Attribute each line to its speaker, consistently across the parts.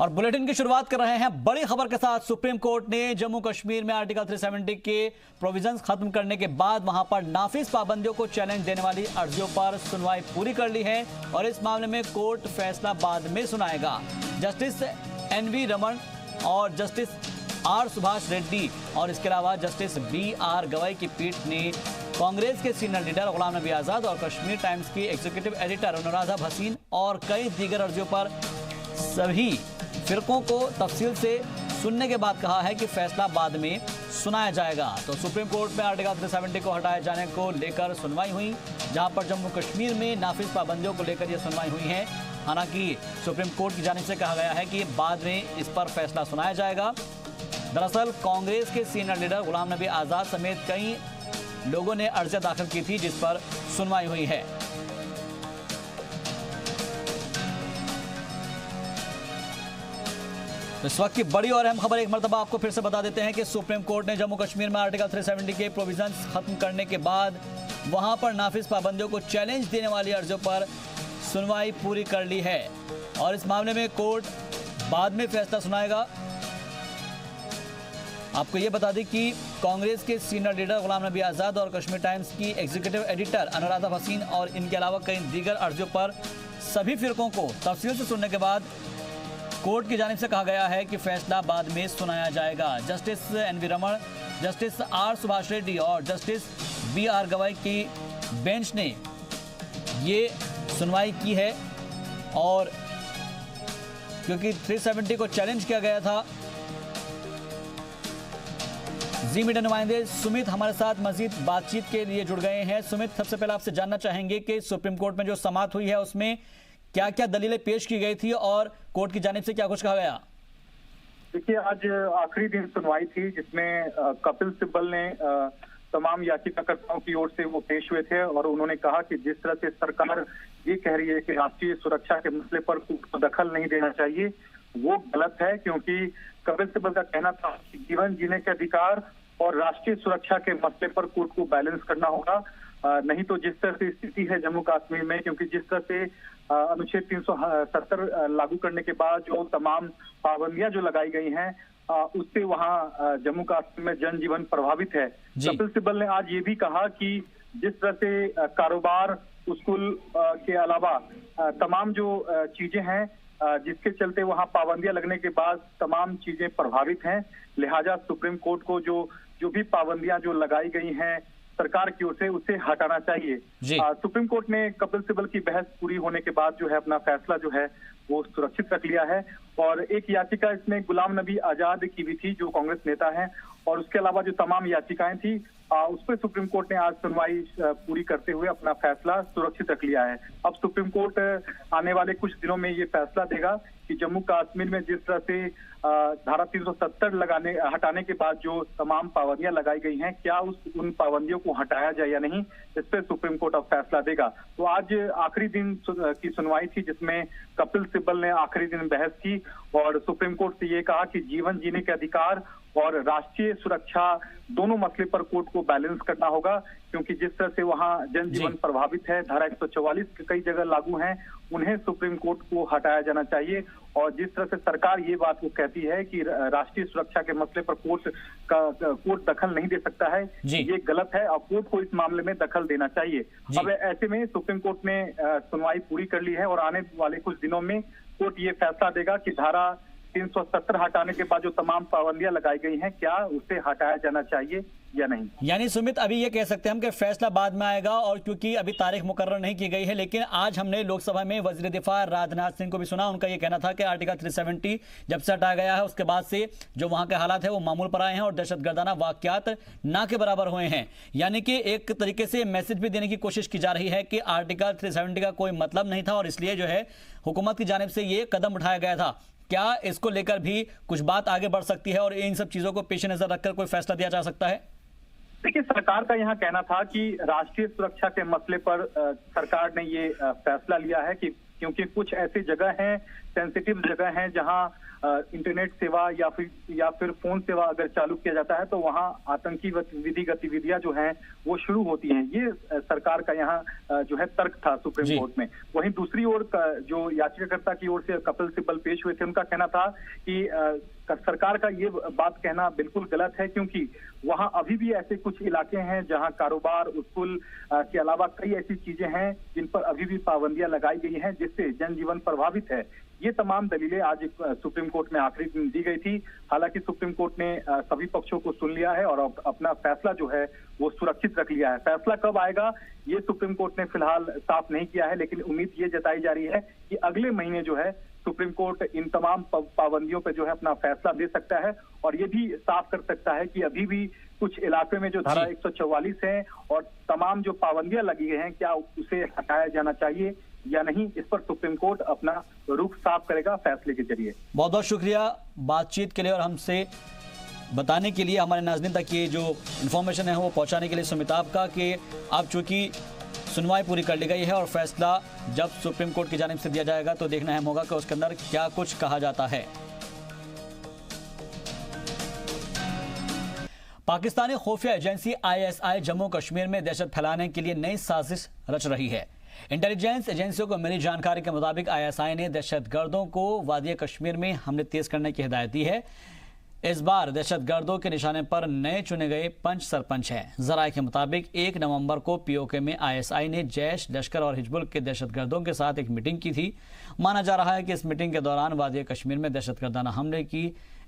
Speaker 1: और बुलेटिन की शुरुआत कर रहे हैं बड़ी खबर के साथ। सुप्रीम कोर्ट ने जम्मू कश्मीर में आर्टिकल 370 के प्रोविजंस खत्म करने के बाद वहां पर नाफिज पाबंदियों को चैलेंज देने वाली अर्जियों पर सुनवाई पूरी कर ली है और इस मामले में कोर्ट फैसला बाद में सुनाएगा। जस्टिस एनवी रमन और जस्टिस आर सुभाष रेड्डी और इसके अलावा जस्टिस BR गवाई की पीठ ने कांग्रेस के सीनियर लीडर गुलाम नबी आजाद और कश्मीर टाइम्स की एग्जीक्यूटिव एडिटर अनुराधा भसीन और कई दीगर अर्जियों पर सभी फिरकों को तफसील से सुनने के बाद कहा है कि फैसला बाद में सुनाया जाएगा। तो सुप्रीम कोर्ट में आर्टिकल 370 को हटाए जाने को लेकर सुनवाई हुई, जहां पर जम्मू कश्मीर में नाफिज पाबंदियों को लेकर यह सुनवाई हुई है। हालांकि सुप्रीम कोर्ट की जानिब से कहा गया है कि बाद में इस पर फैसला सुनाया जाएगा। दरअसल कांग्रेस के सीनियर लीडर गुलाम नबी आजाद समेत कई लोगों ने अर्जियां दाखिल की थी, जिस पर सुनवाई हुई है। इस वक्त की बड़ी और अहम खबर एक मरतबा आपको फिर से बता देते हैं कि सुप्रीम कोर्ट ने जम्मू कश्मीर में आर्टिकल 370 के प्रोविजंस खत्म करने के बाद वहां पर नाफिज पाबंदियों को चैलेंज देने वाली अर्जियों पर सुनवाई पूरी कर ली है और इस मामले में कोर्ट बाद में फैसला सुनाएगा। आपको ये बता दें कि कांग्रेस के सीनियर लीडर गुलाम नबी आजाद और कश्मीर टाइम्स की एग्जीक्यूटिव एडिटर अनुराधा भसीन और इनके अलावा कई दीगर अर्जियों पर सभी फिरकों को तफसील से सुनने के बाद कोर्ट की जानिब से कहा गया है कि फैसला बाद में सुनाया जाएगा। Justice N V Ramana, justice R Subhash Reddy और जस्टिस BR गवाई की बेंच ने ये सुनवाई की है और क्योंकि 370 को चैलेंज किया गया था। जी मीडिया नुमाइंदे सुमित हमारे साथ मजीद बातचीत के लिए जुड़ गए हैं। सुमित, सबसे पहले आपसे जानना चाहेंगे कि सुप्रीम कोर्ट में जो समाअत हुई है उसमें क्या क्या दलीलें पेश की गई थी और कोर्ट की जानिब से क्या कुछ कहा गया?
Speaker 2: देखिए, आज आखिरी दिन सुनवाई थी जिसमें कपिल सिब्बल ने तमाम याचिकाकर्ताओं की ओर से वो पेश हुए थे और उन्होंने कहा कि जिस तरह से सरकार ये कह रही है कि राष्ट्रीय सुरक्षा के मसले पर कोर्ट को दखल नहीं देना चाहिए, वो गलत है। क्योंकि कपिल सिब्बल का कहना था कि जीवन जीने के अधिकार और राष्ट्रीय सुरक्षा के मसले पर कोर्ट को बैलेंस करना होगा। नहीं तो जिस तरह से स्थिति है जम्मू कश्मीर में, क्योंकि जिस तरह से अनुच्छेद 370 लागू करने के बाद जो तमाम पाबंदियां जो लगाई गई हैं उससे वहां जम्मू कश्मीर में जनजीवन प्रभावित है। कपिल सिब्बल ने आज ये भी कहा कि जिस तरह से कारोबार, स्कूल के अलावा तमाम जो चीजें हैं जिसके चलते वहां पाबंदियां लगने के बाद तमाम चीजें प्रभावित हैं, लिहाजा सुप्रीम कोर्ट को जो भी पाबंदियां जो लगाई गई हैं सरकार की ओर से उसे हटाना चाहिए। सुप्रीम कोर्ट ने कपिल सिब्बल की बहस पूरी होने के बाद जो है अपना फैसला जो है वो सुरक्षित रख लिया है और एक याचिका इसमें गुलाम नबी आजाद की भी थी जो कांग्रेस नेता हैं और उसके अलावा जो तमाम याचिकाएं थी उस पर सुप्रीम कोर्ट ने आज सुनवाई पूरी करते हुए अपना फैसला सुरक्षित रख लिया है। अब सुप्रीम कोर्ट आने वाले कुछ दिनों में ये फैसला देगा कि जम्मू कश्मीर में जिस तरह से धारा 370 हटाने के बाद जो तमाम पाबंदियां लगाई गई हैं, क्या उन पाबंदियों को हटाया जाए या नहीं, इस पर सुप्रीम कोर्ट अब फैसला देगा। तो आज आखिरी दिन की सुनवाई थी जिसमें कपिल सिब्बल ने आखिरी दिन बहस की और सुप्रीम कोर्ट से ये कहा कि जीवन जीने के अधिकार और राष्ट्रीय सुरक्षा दोनों मसले पर कोर्ट को बैलेंस करना होगा, क्योंकि जिस तरह से वहां जनजीवन प्रभावित है, धारा 144 कई जगह लागू हैं, उन्हें सुप्रीम कोर्ट को हटाया जाना चाहिए। और जिस तरह से सरकार ये बात को कहती है कि राष्ट्रीय सुरक्षा के मसले पर कोर्ट दखल नहीं दे सकता है, ये गलत है और कोर्ट को इस मामले में दखल देना चाहिए। अब ऐसे में सुप्रीम कोर्ट ने सुनवाई पूरी कर ली है और आने वाले कुछ दिनों में कोर्ट ये फैसला देगा कि धारा 370 हटाने के बाद जो तमाम पाबंदियां लगाई गई हैं, क्या उसे हटाया जाना चाहिए या नहीं।
Speaker 1: यानी सुमित, अभी ये कह सकते हैं हम कि फैसला बाद में आएगा और क्योंकि अभी तारीख मुकर्रर नहीं की गई है, लेकिन आज हमने लोकसभा में वजीर दिफा राजनाथ सिंह को भी सुना। उनका ये कहना था कि आर्टिकल 370 जब से हटाया गया है उसके बाद से जो वहां के हालात है वो मामूल पर आए हैं और दहशतगर्दाना वाकयात ना के बराबर हुए हैं। यानी कि एक तरीके से मैसेज भी देने की कोशिश की जा रही है कि आर्टिकल 370 का कोई मतलब नहीं था और इसलिए जो है हुकूमत की जानिब से ये कदम उठाया गया था। क्या इसको लेकर भी कुछ बात आगे बढ़ सकती है और इन सब चीजों को पेश नजर रखकर कोई फैसला दिया जा सकता है?
Speaker 2: देखिए, सरकार का यहाँ कहना था कि राष्ट्रीय सुरक्षा के मसले पर सरकार ने ये फैसला लिया है कि क्योंकि कुछ ऐसी जगह हैं, सेंसिटिव जगह हैं, जहां इंटरनेट सेवा या फिर फोन सेवा अगर चालू किया जाता है तो वहां आतंकी गतिविधियां जो हैं वो शुरू होती हैं। ये सरकार का यहाँ जो है तर्क था सुप्रीम कोर्ट में। वहीं दूसरी ओर जो याचिकाकर्ता की ओर से कपिल सिब्बल पेश हुए थे, उनका कहना था कि सरकार का ये बात कहना बिल्कुल गलत है, क्योंकि वहां अभी भी ऐसे कुछ इलाके हैं जहां कारोबार, स्कूल के अलावा कई ऐसी चीजें हैं जिन पर अभी भी पाबंदियां लगाई गई हैं, जिससे जनजीवन प्रभावित है। ये तमाम दलीलें आज सुप्रीम कोर्ट में आखिरी दिन दी गई थी। हालांकि सुप्रीम कोर्ट ने सभी पक्षों को सुन लिया है और अपना फैसला जो है वो सुरक्षित रख लिया है। फैसला कब आएगा ये सुप्रीम कोर्ट ने फिलहाल साफ नहीं किया है, लेकिन उम्मीद ये जताई जा रही है कि अगले महीने जो है सुप्रीम कोर्ट इन तमाम पाबंदियों पर जो है अपना फैसला दे सकता है और ये भी साफ कर सकता है कि अभी भी कुछ इलाके में जो धारा 144 है और तमाम जो पाबंदियां लगी गई हैं, क्या उसे हटाया जाना चाहिए या नहीं, इस पर सुप्रीम कोर्ट अपना रुख साफ करेगा फैसले के जरिए।
Speaker 1: बहुत बहुत शुक्रिया बातचीत के लिए और हमसे बताने के लिए, हमारे नाज़रीन तक ये जो इन्फॉर्मेशन है वो पहुंचाने के लिए सुमिताभ का, कि अब चूंकि सुनवाई पूरी कर ली गई है और फैसला जब सुप्रीम कोर्ट की जानिब से दिया जाएगा तो देखना अहम होगा कि उसके अंदर क्या कुछ कहा जाता है। पाकिस्तानी खुफिया एजेंसी ISI जम्मू कश्मीर में दहशत फैलाने के लिए नई साजिश रच रही है। इंटेलिजेंस एजेंसियों को मिली जानकारी के मुताबिक ISI ने दहशतगर्दों को वादी कश्मीर में हमले तेज करने की हिदायत दी है। इस बार दहशतगर्दों के निशाने पर नए चुने गए 5 सरपंच हैं। जराये के मुताबिक 1 नवंबर को POK में ISI ने जैश, लश्कर और हिजबुल के दहशतगर्दों के साथ एक मीटिंग की थी। माना जा रहा है कि इस मीटिंग के दौरान वादी कश्मीर में दहशतगर्दाना हमले की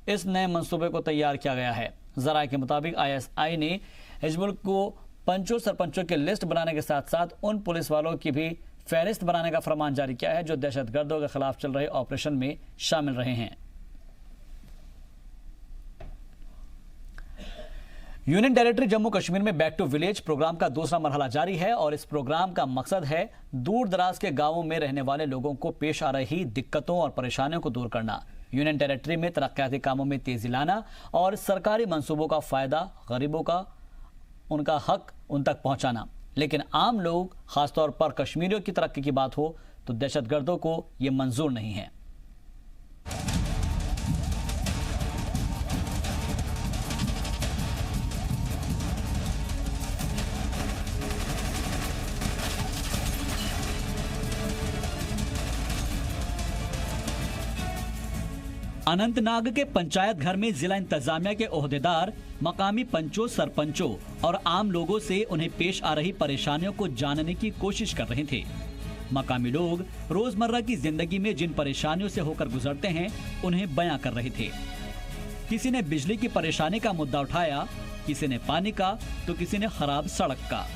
Speaker 1: इस नए मंसूबे को तैयार किया गया है। जराये के मुताबिक ISI ने हिजबुल को 5 सरपंचों की लिस्ट बनाने के साथ साथ उन पुलिस वालों की भी फहरिस्त बनाने का फरमान जारी किया है जो दहशतगर्दों के खिलाफ चल रहे ऑपरेशन में शामिल रहे हैं। यूनियन टेरिटरी जम्मू कश्मीर में बैक टू विलेज प्रोग्राम का दूसरा मरहला जारी है और इस प्रोग्राम का मकसद है दूर दराज के गांवों में रहने वाले लोगों को पेश आ रही दिक्कतों और परेशानियों को दूर करना, यूनियन टेरिटरी में तरक्याती कामों में तेजी लाना और सरकारी मंसूबों का फायदा गरीबों का उनका हक उन तक पहुंचाना। लेकिन आम लोग, खासतौर पर कश्मीरियों की तरक्की की बात हो तो दहशतगर्दों को यह मंजूर नहीं है। अनंतनाग के पंचायत घर में जिला इंतजामिया के ओहदेदार मकामी पंचों, सरपंचों और आम लोगों से उन्हें पेश आ रही परेशानियों को जानने की कोशिश कर रहे थे। मकामी लोग रोजमर्रा की जिंदगी में जिन परेशानियों से होकर गुजरते हैं उन्हें बयां कर रहे थे। किसी ने बिजली की परेशानी का मुद्दा उठाया, किसी ने पानी का तो किसी ने खराब सड़क का।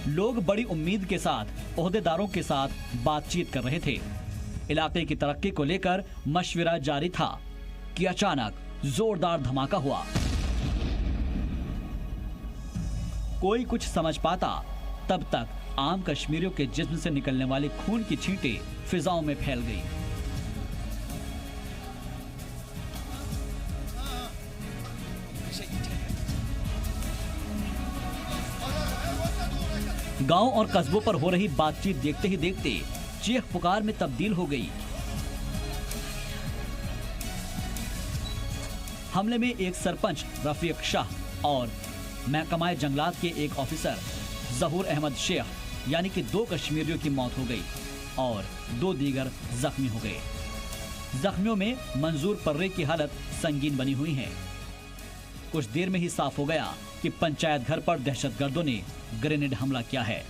Speaker 1: लोग बड़ी उम्मीद के साथ ओहदेदारों के साथ बातचीत कर रहे थे। इलाके की तरक्की को लेकर मशविरा जारी था कि अचानक जोरदार धमाका हुआ। कोई कुछ समझ पाता तब तक आम कश्मीरियों के जिस्म से निकलने वाली खून की छींटें फिजाओं में फैल गई। गांव और कस्बों पर हो रही बातचीत देखते ही देखते चीख पुकार में तब्दील हो गई। हमले में एक सरपंच रफीक शाह और महकमा जंगलात के एक ऑफिसर जहूर अहमद शेख यानी कि 2 कश्मीरियों की मौत हो गई और 2 दीगर जख्मी हो गए। जख्मियों में मंजूर पर्रे की हालत संगीन बनी हुई है। कुछ देर में ही साफ हो गया कि पंचायत घर पर दहशतगर्दों ने ग्रेनेड हमला किया है।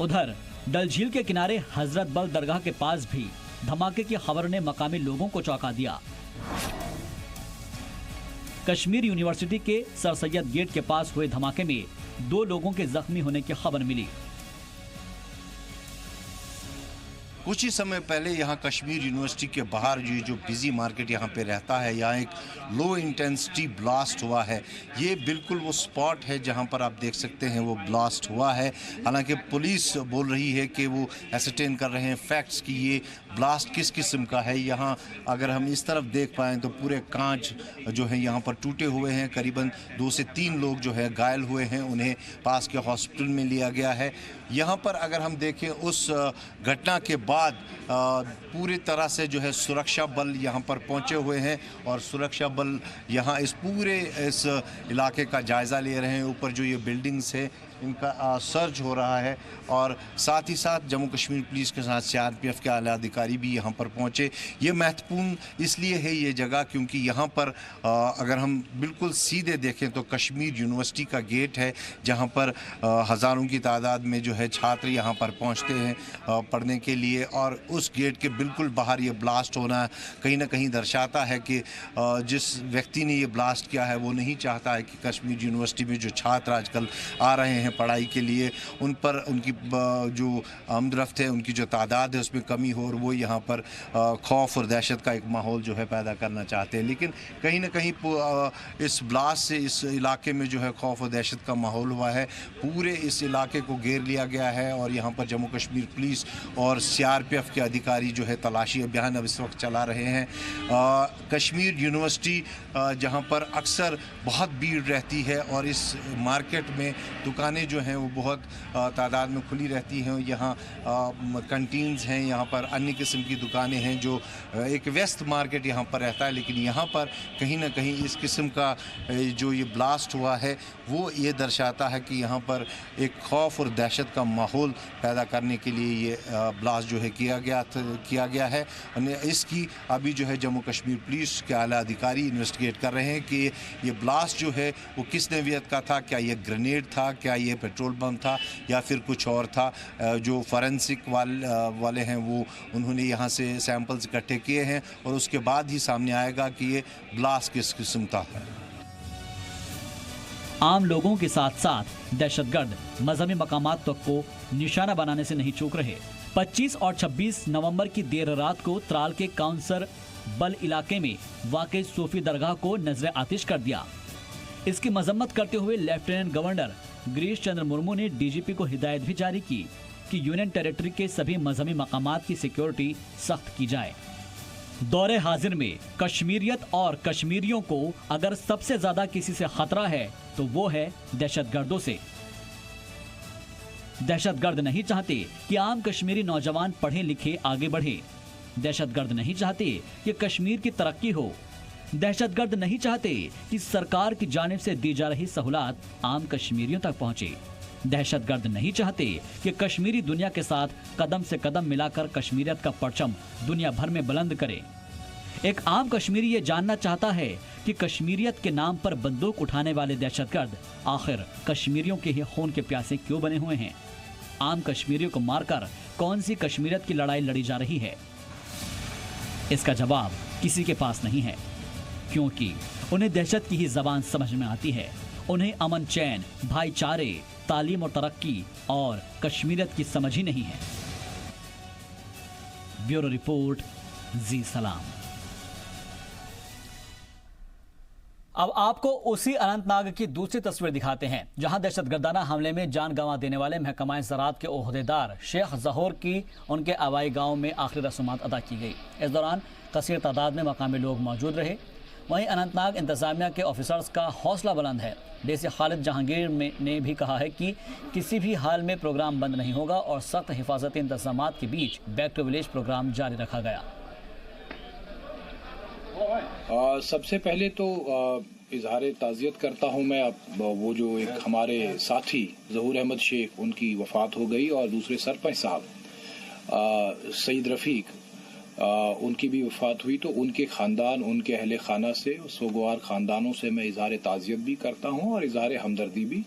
Speaker 1: उधर डल झील के किनारे हजरत बल दरगाह के पास भी धमाके की खबर ने मकामी लोगों को चौंका दिया। कश्मीर यूनिवर्सिटी के सर सैयद गेट के पास हुए धमाके में 2 लोगों के जख्मी होने की खबर मिली।
Speaker 3: कुछ ही समय पहले यहाँ कश्मीर यूनिवर्सिटी के बाहर जो बिजी मार्केट यहाँ पे रहता है, यहाँ एक लो इंटेंसिटी ब्लास्ट हुआ है। ये बिल्कुल वो स्पॉट है जहाँ पर आप देख सकते हैं वो ब्लास्ट हुआ है। हालांकि पुलिस बोल रही है कि वो एसरटेन कर रहे हैं फैक्ट्स कि ये ब्लास्ट किस किस्म का है। यहाँ अगर हम इस तरफ देख पाएँ तो पूरे कांच जो है यहाँ पर टूटे हुए हैं। करीबन 2 से 3 लोग जो है घायल हुए हैं, उन्हें पास के हॉस्पिटल में लिया गया है। यहाँ पर अगर हम देखें उस घटना के बाद पूरी तरह से जो है सुरक्षा बल यहाँ पर पहुँचे हुए हैं और सुरक्षा बल यहाँ इस पूरे इस इलाके का जायज़ा ले रहे हैं। ऊपर जो ये बिल्डिंग्स है इनका सर्च हो रहा है और साथ ही साथ जम्मू कश्मीर पुलिस के साथ CRPF के आला अधिकारी भी यहाँ पर पहुँचे। ये महत्वपूर्ण इसलिए है ये जगह क्योंकि यहाँ पर अगर हम बिल्कुल सीधे देखें तो कश्मीर यूनिवर्सिटी का गेट है जहाँ पर हज़ारों की तादाद में जो है छात्र यहाँ पर पहुँचते हैं पढ़ने के लिए। और उस गेट के बिल्कुल बाहर ये ब्लास्ट होना कहीं ना कहीं दर्शाता है कि जिस व्यक्ति ने ये ब्लास्ट किया है वो नहीं चाहता है कि कश्मीर यूनिवर्सिटी में जो छात्र आजकल आ रहे हैं पढ़ाई के लिए उन पर उनकी जो आमदरफ्त है, उनकी जो तादाद है उसमें कमी हो और वो यहाँ पर खौफ और दहशत का एक माहौल जो है पैदा करना चाहते हैं। लेकिन कहीं ना कहीं इस ब्लास्ट से इस इलाके में जो है खौफ और दहशत का माहौल हुआ है। पूरे इस इलाके को घेर लिया गया है और यहाँ पर जम्मू कश्मीर पुलिस और CRPF के अधिकारी जो है तलाशी अभियान अब इस वक्त चला रहे हैं। कश्मीर यूनिवर्सिटी जहाँ पर अक्सर बहुत भीड़ रहती है और इस मार्केट में दुकानें जो हैं वो बहुत तादाद में खुली रहती हैं। यहाँ कैंटीन्स हैं, यहाँ पर अन्य किस्म की दुकानें हैं, जो एक व्यस्त मार्केट यहाँ पर रहता है। लेकिन यहाँ पर कहीं ना कहीं इस किस्म का जो ये ब्लास्ट हुआ है वो ये दर्शाता है कि यहाँ पर एक खौफ और दहशत का माहौल पैदा करने के लिए ये ब्लास्ट जो है किया गया है। और इसकी अभी जो है जम्मू कश्मीर पुलिस के आला अधिकारी इन्वेस्टिगेट कर रहे हैं कि ये ब्लास्ट जो है वो किस नौइयत का था, क्या ये ग्रेनेड था, क्या ये पेट्रोल बम था या फिर कुछ और था। जो फॉरेंसिक वाले हैं वो उन्होंने यहाँ से सैंपल्स इकट्ठे किए हैं और उसके बाद ही सामने आएगा कि ये ब्लास्ट किस किस्म का है।
Speaker 1: आम लोगों के साथ साथ दहशतगर्द मजहबी मकामात तक को निशाना बनाने से नहीं चूक रहे। 25 और 26 नवंबर की देर रात को त्राल के काउंसर बल इलाके में वाक़ई सूफी दरगाह को नजर आतिश कर दिया। इसकी मजम्मत करते हुए लेफ्टिनेंट गवर्नर गिरीश चंद्र मुर्मू ने DGP को हिदायत भी जारी की कि यूनियन टेरिटरी के सभी मजहबी मकामात की सिक्योरिटी सख्त की जाए। दौरे हाजिर में कश्मीरियत और कश्मीरियों को अगर सबसे ज्यादा किसी से खतरा है तो वो है दहशतगर्दों से। दहशतगर्द नहीं चाहते कि आम कश्मीरी नौजवान पढ़े लिखे आगे बढ़े। दहशतगर्द नहीं चाहते कि कश्मीर की तरक्की हो। दहशतगर्द नहीं चाहते कि सरकार की जानिब से दी जा रही सहूलत आम कश्मीरियों तक पहुंचे। दहशतगर्द नहीं चाहते कि कश्मीरी दुनिया के साथ कदम से कदम मिलाकर कश्मीरियत का परचम दुनिया भर में बुलंद करे। एक आम कश्मीरी ये जानना चाहता है कि कश्मीरियत के नाम पर बंदूक उठाने वाले दहशतगर्द आखिर कश्मीरियों के ही खून के प्यासे क्यों बने हुए हैं। आम कश्मीरियों को मारकर कौन सी कश्मीरियत की लड़ाई लड़ी जा रही है। इसका जवाब किसी के पास नहीं है, क्योंकि उन्हें दहशत की ही जबान समझ में आती है। उन्हें अमन चैन, भाईचारे, तालीम और तरक्की और कश्मीरियत की समझ ही नहीं है। ब्यूरो रिपोर्ट, जी सलाम। अब आपको उसी अनंतनाग की दूसरी तस्वीर दिखाते हैं, जहां दहशतगर्दाना हमले में जान गंवा देने वाले महकमा ज़राअत के ओहदेदार शेख ज़हूर की उनके आवाई गांव में आखिरी रस्मात अदा की गई। इस दौरान कसीर तादाद में मकामी लोग मौजूद रहे। वहीं अनंतनाग इंतजामिया के ऑफिसर्स का हौसला बुलंद है। डीसी खालिद जहांगीर ने भी कहा है कि किसी भी हाल में प्रोग्राम बंद नहीं होगा और सख्त हिफाजती इंतजाम के बीच बैक टू विलेज प्रोग्राम जारी रखा गया।
Speaker 4: सबसे पहले तो इजहार ताज़ियत करता हूँ मैं। वो जो एक हमारे साथी ज़हूर अहमद शेख, उनकी वफ़ात हो गई और दूसरे सरपंच साहब सईद रफ़ीक, उनकी भी वफ़ात हुई। तो उनके ख़ानदान, उनके अहले खाना से, सोगवार ख़ानदानों से मैं इजहार ताज़ियत भी करता हूँ और इजहार हमदर्दी भी।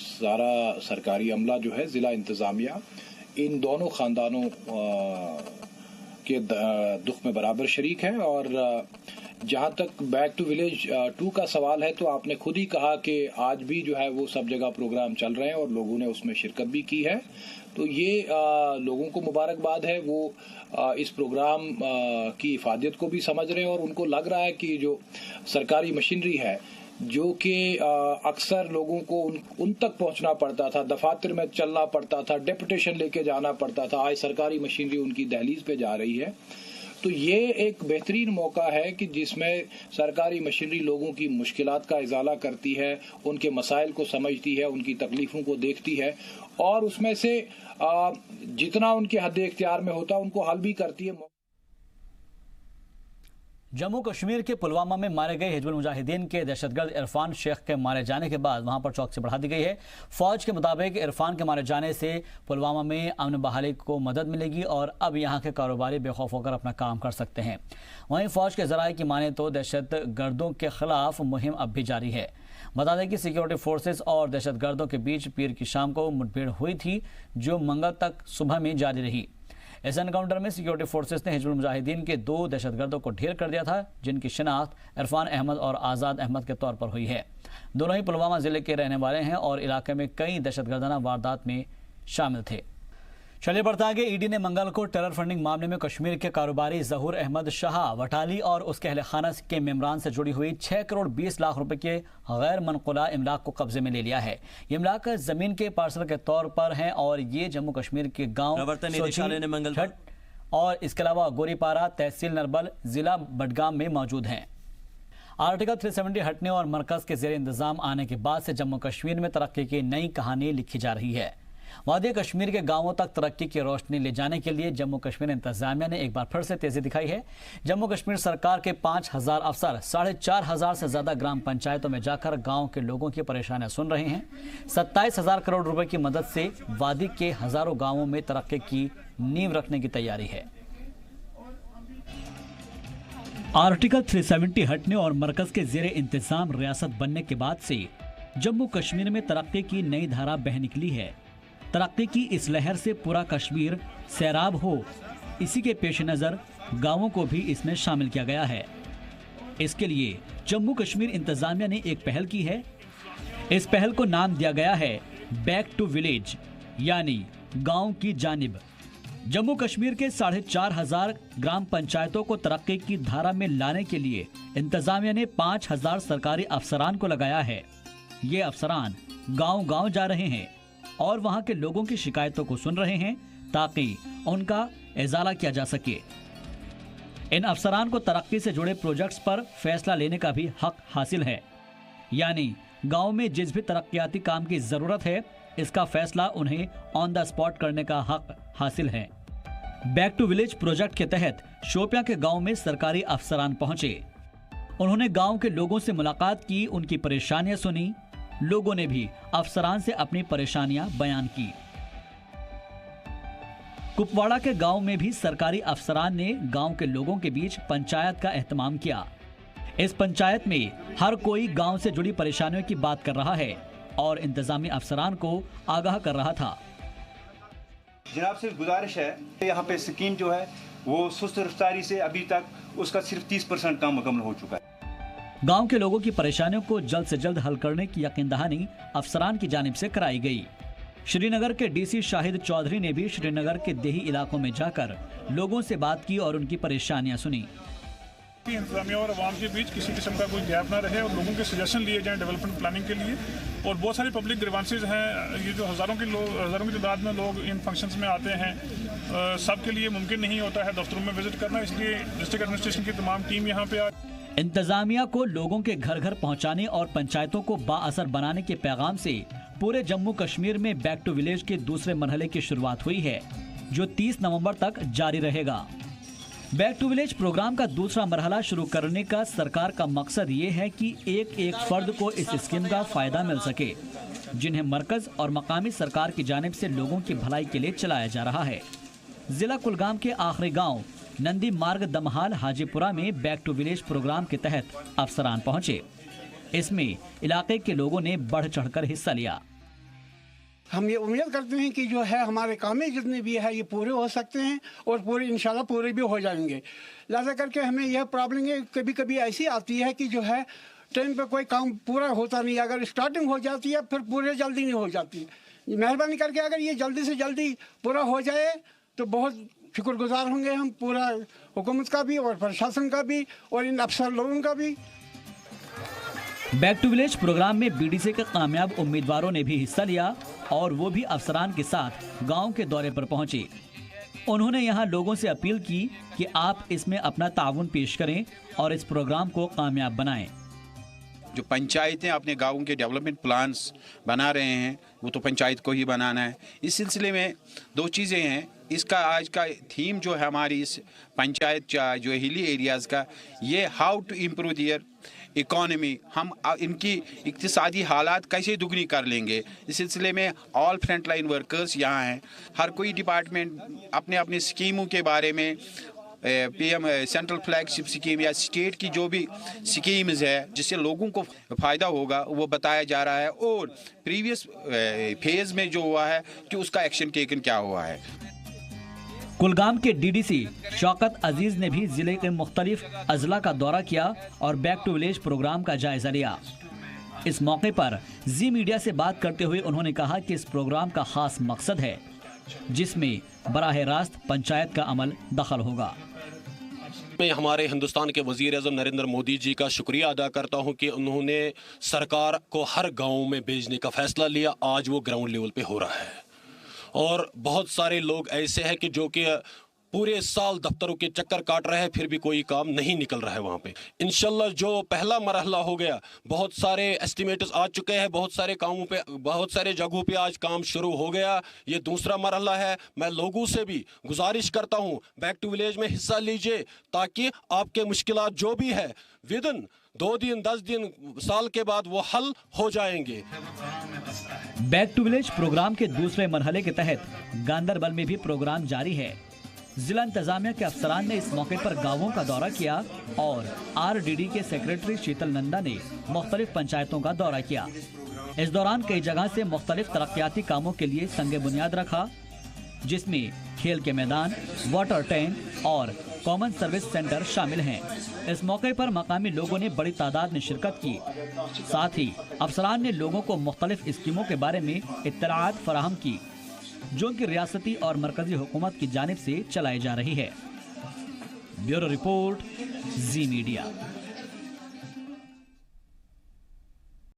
Speaker 4: सारा सरकारी अमला जो है, ज़िला इंतज़ामिया, इन दोनों ख़ानदानों के दुख में बराबर शरीक है। और जहाँ तक बैक टू विलेज 2 का सवाल है, तो आपने खुद ही कहा कि आज भी जो है वो सब जगह प्रोग्राम चल रहे हैं और लोगों ने उसमें शिरकत भी की है। तो ये लोगों को मुबारकबाद है, वो इस प्रोग्राम की इफादियत को भी समझ रहे हैं और उनको लग रहा है कि जो सरकारी मशीनरी है जो कि अक्सर लोगों को उन तक पहुंचना पड़ता था, दफातर में चलना पड़ता था, डेपुटेशन लेके जाना पड़ता था, आज सरकारी मशीनरी उनकी दहलीज पे जा रही है। तो ये एक बेहतरीन मौका है कि जिसमें सरकारी मशीनरी लोगों की मुश्किलात का इजाला करती है, उनके मसाइल को समझती है, उनकी तकलीफों को देखती है और उसमें से जितना उनके हद इख्तियार में होता है उनको हल भी करती है।
Speaker 1: जम्मू कश्मीर के पुलवामा में मारे गए हिजबुल मुजाहिदीन के दहशतगर्द इरफान शेख के मारे जाने के बाद वहां पर चौकसी बढ़ा दी गई है। फौज के मुताबिक इरफान के मारे जाने से पुलवामा में अमन बहाली को मदद मिलेगी और अब यहां के कारोबारी बेखौफ होकर अपना काम कर सकते हैं। वहीं फौज के जराये की माने तो दहशतगर्दों के खिलाफ मुहिम अब भी जारी है। बता दें कि सिक्योरिटी फोर्सेस और दहशतगर्दों के बीच पीर की शाम को मुठभेड़ हुई थी, जो मंगल तक सुबह में जारी रही। इस एनकाउंटर में सिक्योरिटी फोर्सेस ने हिजबुल मुजाहिदीन के 2 दहशतगर्दों को ढेर कर दिया था, जिनकी शिनाख्त इरफान अहमद और आज़ाद अहमद के तौर पर हुई है। दोनों ही पुलवामा जिले के रहने वाले हैं और इलाके में कई दहशतगर्दाना वारदात में शामिल थे। चलिए बढ़ते आगे। ईडी ने मंगल को टेरर फंडिंग मामले में कश्मीर के कारोबारी जहूर अहमद शाह वटाली और उसके अहले खाना के मेम्बरान से जुड़ी हुई 6 करोड़ 20 लाख रुपए के गैर मनकुला इमलाक को कब्जे में ले लिया है। ये इमलाक जमीन के पार्सल के तौर पर हैं और ये जम्मू कश्मीर के गाँव और इसके अलावा गोरीपारा, तहसील नरबल, जिला बडगाम में मौजूद हैं। आर्टिकल 370 हटने और मरकज के जेर इंतजाम आने के बाद से जम्मू कश्मीर में तरक्की की नई कहानी लिखी जा रही है। वादी कश्मीर के गांवों तक तरक्की की रोशनी ले जाने के लिए जम्मू कश्मीर इंतजामिया ने एक बार फिर से तेजी दिखाई है। जम्मू कश्मीर सरकार के 5000 अफसर 4500 से ज्यादा ग्राम पंचायतों में जाकर गांव के लोगों की परेशानियां सुन रहे हैं। 27,000 करोड़ रुपए की मदद से वादी के हजारों गांवों में तरक्की की नींव रखने की तैयारी है। आर्टिकल 370 हटने और मरकज के जेर इंतजाम रियासत बनने के बाद से जम्मू कश्मीर में तरक्की की नई धारा बह निकली है। तरक्की की इस लहर से पूरा कश्मीर सैराब हो, इसी के पेश नज़र गांवों को भी इसमें शामिल किया गया है। इसके लिए जम्मू कश्मीर इंतजामिया ने एक पहल की है। इस पहल को नाम दिया गया है बैक टू विलेज, यानी गांव की जानिब। जम्मू कश्मीर के 4500 ग्राम पंचायतों को तरक्की की धारा में लाने के लिए इंतजामिया ने 5000 सरकारी अफसरान को लगाया है। ये अफसरान गांव-गांव जा रहे हैं और वहां के लोगों की शिकायतों को सुन रहे हैं ताकि उनका इजाला किया जा सके। इन अफसरान को तरक्की से जुड़े प्रोजेक्ट्स पर फैसला लेने का भी हक हासिल है, यानी गांव में जिस भी तरक्याती काम की जरूरत है इसका फैसला उन्हें ऑन द स्पॉट करने का हक हासिल है। बैक टू विलेज प्रोजेक्ट के तहत शोपियां के गांव में सरकारी अफसरान पहुंचे। उन्होंने गांव के लोगों से मुलाकात की, उनकी परेशानियां सुनी। लोगों ने भी अफसरान से अपनी परेशानियां बयान की। कुपवाड़ा के गांव में भी सरकारी अफसरान ने गांव के लोगों के बीच पंचायत का एहतमाम किया। इस पंचायत में हर कोई गांव से जुड़ी परेशानियों की बात कर रहा है और इंतजामी अफसरान को आगाह कर रहा था।
Speaker 5: जनाब से गुजारिश है, यहाँ पे स्कीम जो है वो सुस्त रफ्तारी से अभी तक उसका सिर्फ 30% काम मुकम्मल हो चुका है।
Speaker 1: गांव के लोगों की परेशानियों को जल्द से जल्द हल करने की यकीन दहानी अफसरान की जानिब से कराई गई। श्रीनगर के डीसी शाहिद चौधरी ने भी श्रीनगर के देही इलाकों में जाकर लोगों से बात की और उनकी परेशानियां सुनी।
Speaker 6: इंतजामिया और आवाम के बीच किसी किस्म का कोई गैप ना रहे और लोगों के सजेशन लिए जाएं डेवलपमेंट प्लानिंग के लिए। और बहुत सारी पब्लिक ग्रीवांसेस हैं, ये जो हज़ारों की तादाद में लोग इन फंक्शंस में आते हैं, सब के लिए मुमकिन नहीं होता है दफ्तरों में विजिट करना, इसलिए डिस्ट्रिक्ट एडमिनिस्ट्रेशन की तमाम टीम यहाँ पे आ।
Speaker 1: इंतजामिया को लोगों के घर घर पहुँचाने और पंचायतों को बाअसर बनाने के पैगाम से पूरे जम्मू कश्मीर में बैक टू विलेज के दूसरे मरहले की शुरुआत हुई है, जो 30 नवंबर तक जारी रहेगा। बैक टू विलेज प्रोग्राम का दूसरा मरहला शुरू करने का सरकार का मकसद ये है कि एक एक फर्द को इस स्कीम का फायदा मिल सके, जिन्हें मरकज और मकामी सरकार की जानिब से लोगों की भलाई के लिए चलाया जा रहा है। जिला कुलगाम के आखिरी गांव नंदी मार्ग दमहाल हाजीपुरा में बैक टू विलेज प्रोग्राम के तहत अफसरान पहुंचे। इसमें इलाके के लोगों ने बढ़ चढ़कर हिस्सा लिया।
Speaker 7: हम ये उम्मीद करते हैं कि जो है हमारे काम जितने भी है ये पूरे हो सकते हैं और पूरे इंशाल्लाह पूरे भी हो जाएंगे। लिहाजा करके हमें यह प्रॉब्लम कभी कभी ऐसी आती है कि जो है टाइम पे कोई काम पूरा होता नहीं, अगर स्टार्टिंग हो जाती है फिर पूरे जल्दी नहीं हो जाती। मेहरबानी करके अगर ये जल्दी से जल्दी पूरा हो जाए तो बहुत शुक्रगुजार होंगे हम, पूरा हुकूमत का भी और प्रशासन का भी और इन अफसर लोगों का भी।
Speaker 1: बैक टू विलेज प्रोग्राम में बीडीसी के कामयाब उम्मीदवारों ने भी हिस्सा लिया और वो भी अफसरान के साथ गांव के दौरे पर पहुंचे। उन्होंने यहां लोगों से अपील की कि आप इसमें अपना ताउन पेश करें और इस प्रोग्राम को कामयाब बनाएं।
Speaker 8: जो पंचायतें अपने गाँव के डेवलपमेंट प्लान्स बना रहे हैं वो तो पंचायत को ही बनाना है। इस सिलसिले में दो चीज़ें हैं। इसका आज का थीम जो है हमारी इस पंचायत जो हिली एरियाज़ का, ये how to improve their economy, हम इनकी इक्तिसादी हालात कैसे दुगनी कर लेंगे। इस सिलसिले में ऑल फ्रंट लाइन वर्कर्स यहाँ हैं। हर कोई डिपार्टमेंट अपने अपने स्कीमों के बारे में, पीएम सेंट्रल फ्लैगशिप स्कीम या स्टेट की जो भी स्कीम्स है जिससे लोगों को फ़ायदा होगा वो बताया जा रहा है, और प्रीवियस फेज़ में जो हुआ है कि उसका एक्शन टेकन क्या हुआ है।
Speaker 1: कुलगाम के डीडीसी शौकत अजीज ने भी जिले के मुख्तलिफ अजला का दौरा किया और बैक टू विलेज प्रोग्राम का जायजा लिया। इस मौके पर जी मीडिया से बात करते हुए उन्होंने कहा कि इस प्रोग्राम का खास मकसद है जिसमें बराह रास्त पंचायत का अमल दखल होगा।
Speaker 9: मैं हमारे हिंदुस्तान के वज़ीर-ए-आज़म नरेंद्र मोदी जी का शुक्रिया अदा करता हूं कि उन्होंने सरकार को हर गांव में भेजने का फैसला लिया। आज वो ग्राउंड लेवल पे हो रहा है और बहुत सारे लोग ऐसे हैं कि जो कि पूरे साल दफ्तरों के चक्कर काट रहे हैं, फिर भी कोई काम नहीं निकल रहा है वहाँ पे। इंशाल्लाह जो पहला मरहला हो गया, बहुत सारे एस्टिमेटर्स आ चुके हैं, बहुत सारे कामों पे, बहुत सारे जगहों पे आज काम शुरू हो गया। ये दूसरा मरहला है। मैं लोगों से भी गुजारिश करता हूँ बैक टू विलेज में हिस्सा लीजिए ताकि आपके मुश्किलात जो भी है विदिन 2 दिन 10 दिन साल के बाद वो हल हो जाएंगे।
Speaker 1: बैक टू विलेज प्रोग्राम के दूसरे मरहले के तहत गांदरबल में भी प्रोग्राम जारी है। जिला इंतजामिया के अफसरान ने इस मौके पर गांवों का दौरा किया और आरडीडी के सेक्रेटरी शीतल नंदा ने मुख्तलिफ पंचायतों का दौरा किया। इस दौरान कई जगह से मुख्तलिफ तरक्याती कामों के लिए संग बुनियाद रखा, जिसमें खेल के मैदान, वाटर टैंक और कॉमन सर्विस सेंटर शामिल हैं। इस मौके पर मकामी लोगों ने बड़ी तादाद में शिरकत की। साथ ही अफसरान ने लोगों को मुख्तलिफ स्कीमों के बारे में इत्तलाआत फराहम की जो उनकी रियासती और मरकजी हुकूमत की जानिब से चलाई जा रही है। ब्यूरो रिपोर्ट, जी मीडिया।